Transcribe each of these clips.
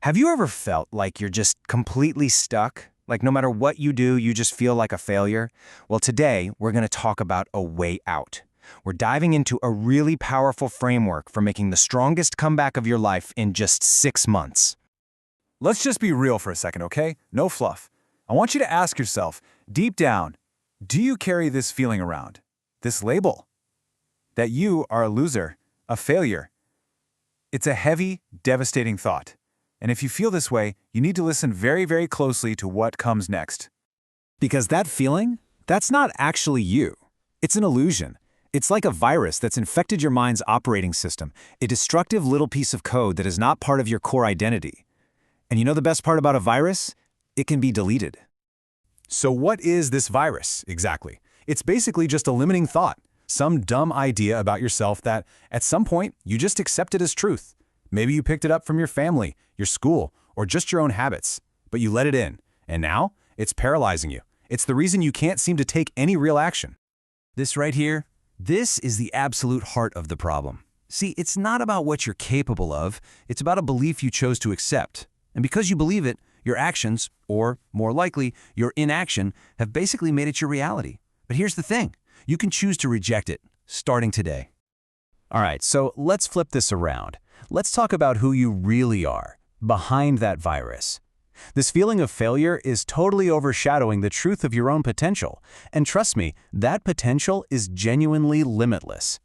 Have you ever felt like you're just completely stuck? Like no matter what you do, you just feel like a failure? Well, today we're going to talk about a way out. We're diving into a really powerful framework for making the strongest comeback of your life in just 6 months. Let's just be real for a second, okay? No fluff. I want you to ask yourself, deep down, do you carry this feeling around? This label? That you are a loser, a failure. It's a heavy, devastating thought. And if you feel this way, you need to listen very, very closely to what comes next. Because that feeling, that's not actually you. It's an illusion. It's like a virus that's infected your mind's operating system, a destructive little piece of code that is not part of your core identity. And you know the best part about a virus? It can be deleted. So what is this virus, exactly? It's basically just a limiting thought, some dumb idea about yourself that, at some point, you just accepted as truth. Maybe you picked it up from your family, your school, or just your own habits, but you let it in, and now it's paralyzing you. It's the reason you can't seem to take any real action. This right here, this is the absolute heart of the problem. See, it's not about what you're capable of, it's about a belief you chose to accept. And because you believe it, your actions, or more likely, your inaction, have basically made it your reality. But here's the thing, you can choose to reject it, starting today. All right, so let's flip this around. Let's talk about who you really are, behind that virus. This feeling of failure is totally overshadowing the truth of your own potential. And trust me, that potential is genuinely limitless.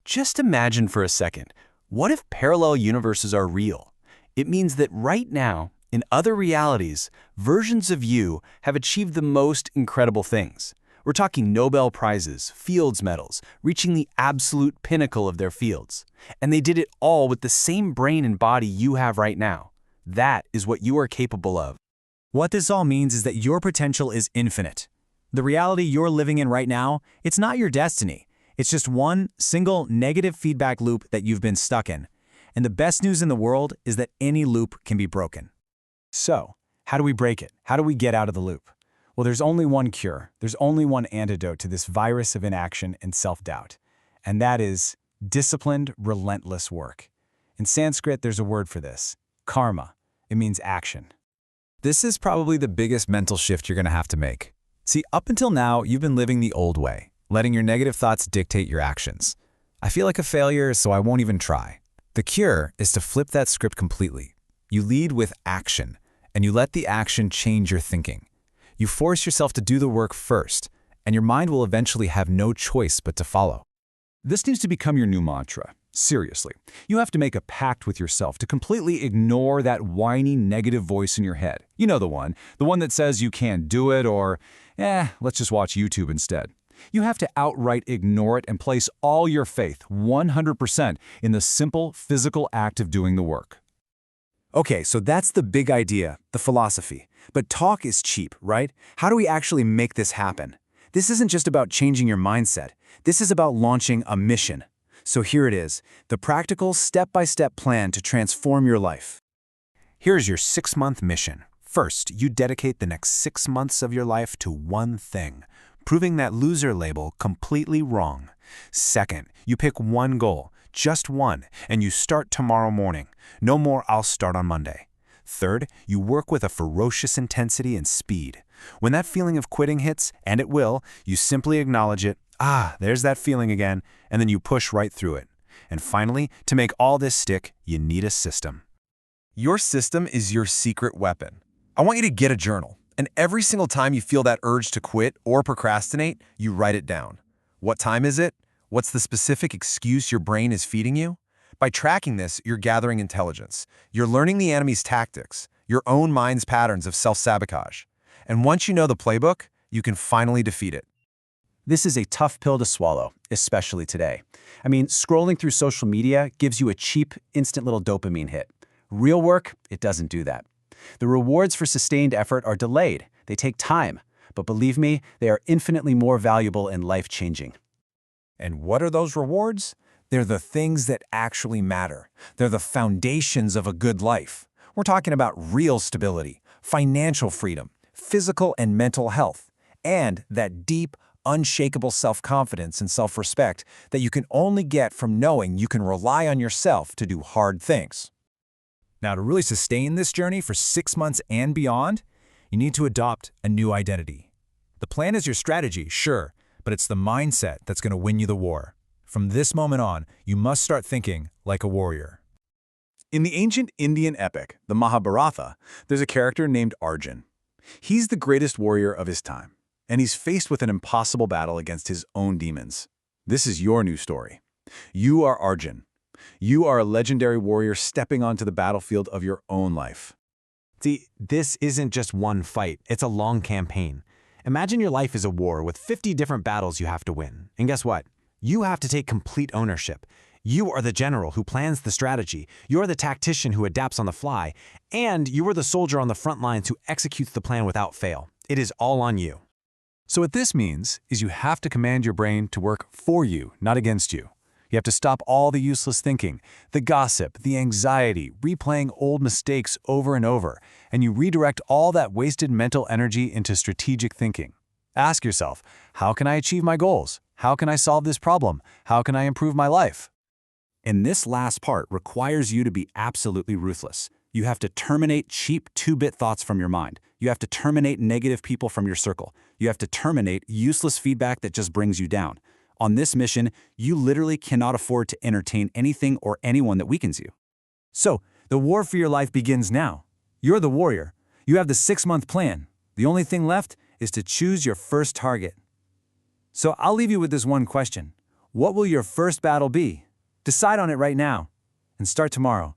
Just imagine for a second, what if parallel universes are real? It means that right now, in other realities, versions of you have achieved the most incredible things. We're talking Nobel Prizes, Fields Medals, reaching the absolute pinnacle of their fields. And they did it all with the same brain and body you have right now. That is what you are capable of. What this all means is that your potential is infinite. The reality you're living in right now, it's not your destiny. It's just one single negative feedback loop that you've been stuck in. And the best news in the world is that any loop can be broken. So, how do we break it? How do we get out of the loop? Well, there's only one cure. There's only one antidote to this virus of inaction and self-doubt. And that is disciplined, relentless work. In Sanskrit, there's a word for this, karma. It means action. This is probably the biggest mental shift you're going to have to make. See, up until now, you've been living the old way, letting your negative thoughts dictate your actions. I feel like a failure, so I won't even try. The cure is to flip that script completely. You lead with action, and you let the action change your thinking. You force yourself to do the work first, and your mind will eventually have no choice but to follow. This needs to become your new mantra. Seriously, you have to make a pact with yourself to completely ignore that whiny negative voice in your head. You know the one that says you can't do it or, let's just watch YouTube instead. You have to outright ignore it and place all your faith, 100%, in the simple physical act of doing the work. Okay, so that's the big idea, the philosophy. But talk is cheap, right? How do we actually make this happen? This isn't just about changing your mindset. This is about launching a mission. So here it is, the practical step-by-step plan to transform your life. Here's your 6-month mission. First, you dedicate the next 6 months of your life to one thing, proving that loser label completely wrong. Second, you pick one goal, just one, and you start tomorrow morning. No more I'll start on Monday. Third, you work with a ferocious intensity and speed. When that feeling of quitting hits, and it will, you simply acknowledge it. There's that feeling again, and then you push right through it. And finally, to make all this stick, you need a system. Your system is your secret weapon. I want you to get a journal, and every single time you feel that urge to quit or procrastinate, you write it down. What time is it? What's the specific excuse your brain is feeding you? By tracking this, you're gathering intelligence. You're learning the enemy's tactics, your own mind's patterns of self-sabotage. And once you know the playbook, you can finally defeat it. This is a tough pill to swallow, especially today. I mean, scrolling through social media gives you a cheap, instant little dopamine hit. Real work, it doesn't do that. The rewards for sustained effort are delayed. They take time. But believe me, they are infinitely more valuable and life-changing. And what are those rewards? They're the things that actually matter. They're the foundations of a good life. We're talking about real stability, financial freedom, physical and mental health, and that deep, unshakable self-confidence and self-respect that you can only get from knowing you can rely on yourself to do hard things. Now, to really sustain this journey for 6 months and beyond, you need to adopt a new identity. The plan is your strategy, sure, but it's the mindset that's going to win you the war. From this moment on, you must start thinking like a warrior. In the ancient Indian epic, the Mahabharata, there's a character named Arjuna. He's the greatest warrior of his time, and he's faced with an impossible battle against his own demons. This is your new story. You are Arjuna. You are a legendary warrior stepping onto the battlefield of your own life. See, this isn't just one fight, it's a long campaign. Imagine your life is a war with 50 different battles you have to win. And guess what? You have to take complete ownership. You are the general who plans the strategy, you're the tactician who adapts on the fly, and you are the soldier on the front lines who executes the plan without fail. It is all on you. So what this means is you have to command your brain to work for you, not against you. You have to stop all the useless thinking, the gossip, the anxiety, replaying old mistakes over and over, and you redirect all that wasted mental energy into strategic thinking. Ask yourself, how can I achieve my goals? How can I solve this problem? How can I improve my life? And this last part requires you to be absolutely ruthless. You have to terminate cheap 2-bit thoughts from your mind. You have to terminate negative people from your circle. You have to terminate useless feedback that just brings you down. On this mission, you literally cannot afford to entertain anything or anyone that weakens you. So, the war for your life begins now. You're the warrior. You have the 6-month plan. The only thing left is to choose your first target. So I'll leave you with this one question. What will your first battle be? Decide on it right now and start tomorrow.